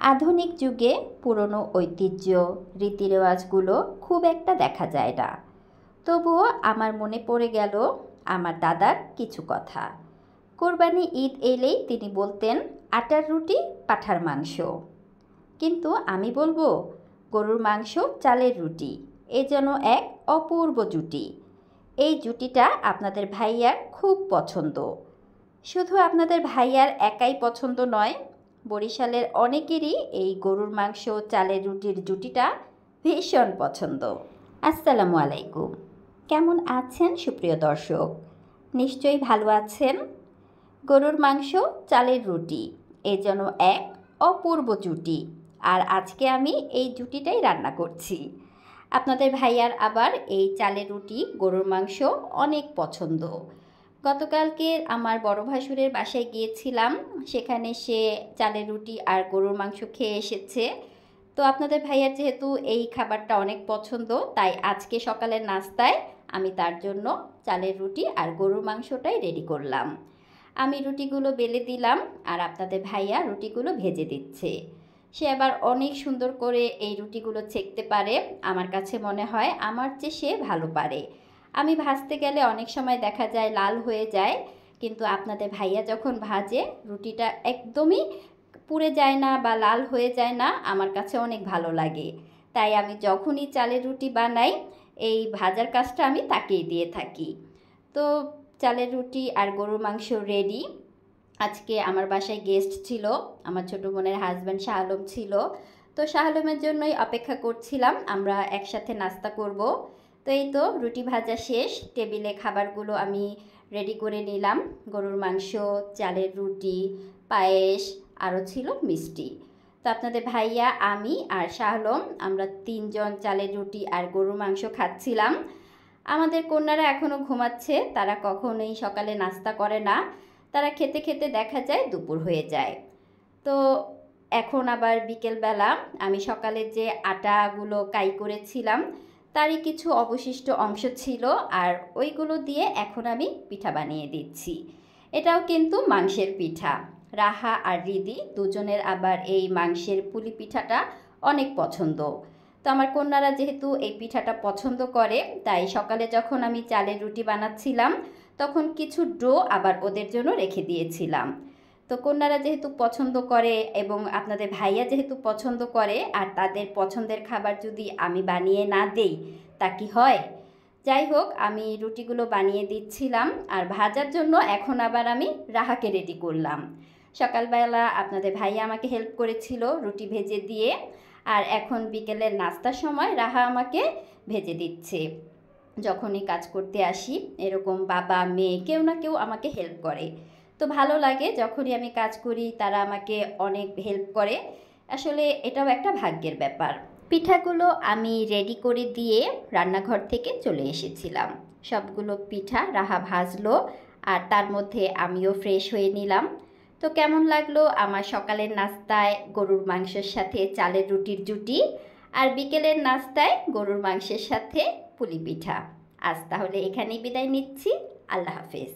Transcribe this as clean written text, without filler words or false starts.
আধুনিক যুগে পুরনো ঐতিহ্য রীতিরেওয়াজগুলো খুব একটা দেখা যায় না। তবুও আমার মনে পড়ে গেল আমার দাদার কিছু কথা। কোরবানি ঈদ এলেই তিনি বলতেন, আটার রুটি পাঁঠার মাংস। কিন্তু আমি বলবো, গরুর মাংস চালের রুটি। এ যেন এক অপূর্ব জুটি। এই জুটিটা আপনাদের ভাইয়ার খুব পছন্দ। শুধু আপনাদের ভাইয়ার একাই পছন্দ নয়, বরিশালের অনেকেরই এই গরুর মাংস চালের রুটির জুটিটা ভীষণ পছন্দ। আসসালামু আলাইকুম। কেমন আছেন সুপ্রিয় দর্শক? নিশ্চয়ই ভালো আছেন। গরুর মাংস চালের রুটি এ যেন এক অপূর্ব জুটি। আর আজকে আমি এই জুটিটাই রান্না করছি। আপনাদের ভাইয়ার আবার এই চালের রুটি গরুর মাংস অনেক পছন্দ। গতকালকে আমার বড় ভাসুরের বাসায় গিয়েছিলাম, সেখানে সে চালের রুটি আর গরুর মাংস খেয়ে এসেছে। তো আপনাদের ভাইয়ার যেহেতু এই খাবারটা অনেক পছন্দ, তাই আজকে সকালের নাস্তায় আমি তার জন্য চালের রুটি আর গরুর মাংসটাই রেডি করলাম। আমি রুটিগুলো বেলে দিলাম আর আপনাদের ভাইয়া রুটিগুলো ভেজে দিচ্ছে। সে আবার অনেক সুন্দর করে এই রুটিগুলো ছেঁকতে পারে। আমার কাছে মনে হয় আমার চেয়ে সে ভালো পারে। আমি ভাজতে গেলে অনেক সময় দেখা যায় লাল হয়ে যায়, কিন্তু আপনাদের ভাইয়া যখন ভাজে রুটিটা একদমই পুড়ে যায় না বা লাল হয়ে যায় না। আমার কাছে অনেক ভালো লাগে। তাই আমি যখনই চালের রুটি বানাই, এই ভাজার কাজটা আমি তাকেই দিয়ে থাকি। তো চালের রুটি আর গরুর মাংস রেডি। আজকে আমার বাসায় গেস্ট ছিল, আমার ছোটো বোনের হাজব্যান্ড শাহ আলম ছিল। তো শাহ আলমের জন্যই অপেক্ষা করছিলাম, আমরা একসাথে নাস্তা করব। তো এই তো রুটি ভাজা শেষ, টেবিলে খাবারগুলো আমি রেডি করে নিলাম। গরুর মাংস, চালের রুটি, পায়েস, আরও ছিল মিষ্টি। তো আপনাদের ভাইয়া, আমি আর শাহ আলম আমরা তিনজন চালের রুটি আর গরুর মাংস খাচ্ছিলাম। আমাদের কন্যারা এখনও ঘুমাচ্ছে, তারা কখনোই সকালে নাস্তা করে না। তারা খেতে খেতে দেখা যায় দুপুর হয়ে যায়। তো এখন আবার বিকেলবেলা আমি সকালে যে আটাগুলো কাই করেছিলাম তারই কিছু অবশিষ্ট অংশ ছিল, আর ওইগুলো দিয়ে এখন আমি পিঠা বানিয়ে দিচ্ছি। এটাও কিন্তু মাংসের পিঠা। রাহা আর রিদি দুজনের আবার এই মাংসের পুলি পিঠাটা অনেক পছন্দ। তো আমার কন্যারা যেহেতু এই পিঠাটা পছন্দ করে, তাই সকালে যখন আমি চালের রুটি বানাচ্ছিলাম তখন কিছু ডো আবার ওদের জন্য রেখে দিয়েছিলাম। তো কন্যারা যেহেতু পছন্দ করে এবং আপনাদের ভাইয়া যেহেতু পছন্দ করে, আর তাদের পছন্দের খাবার যদি আমি বানিয়ে না দেই তা কি হয়? যাই হোক, আমি রুটিগুলো বানিয়ে দিচ্ছিলাম, আর ভাজার জন্য এখন আবার আমি রাহাকে রেডি করলাম। সকালবেলা আপনাদের ভাইয়া আমাকে হেল্প করেছিল রুটি ভেজে দিয়ে, আর এখন বিকেলের নাস্তার সময় রাহা আমাকে ভেজে দিচ্ছে। যখনই কাজ করতে আসি এরকম বাবা মেয়ে কেউ না কেউ আমাকে হেল্প করে। তো ভালো লাগে যখনই আমি কাজ করি তারা আমাকে অনেক হেল্প করে। আসলে এটাও একটা ভাগ্যের ব্যাপার। পিঠাগুলো আমি রেডি করে দিয়ে রান্নাঘর থেকে চলে এসেছিলাম। সবগুলো পিঠা রাহা ভাজলো, আর তার মধ্যে আমিও ফ্রেশ হয়ে নিলাম। তো কেমন লাগলো আমার সকালের নাস্তায় গরুর মাংসের সাথে চালের রুটির জুটি, আর বিকেলের নাস্তায় গরুর মাংসের সাথে পুলি পিঠা? আজ তাহলে এখানেই বিদায় নিচ্ছি। আল্লাহ হাফেজ।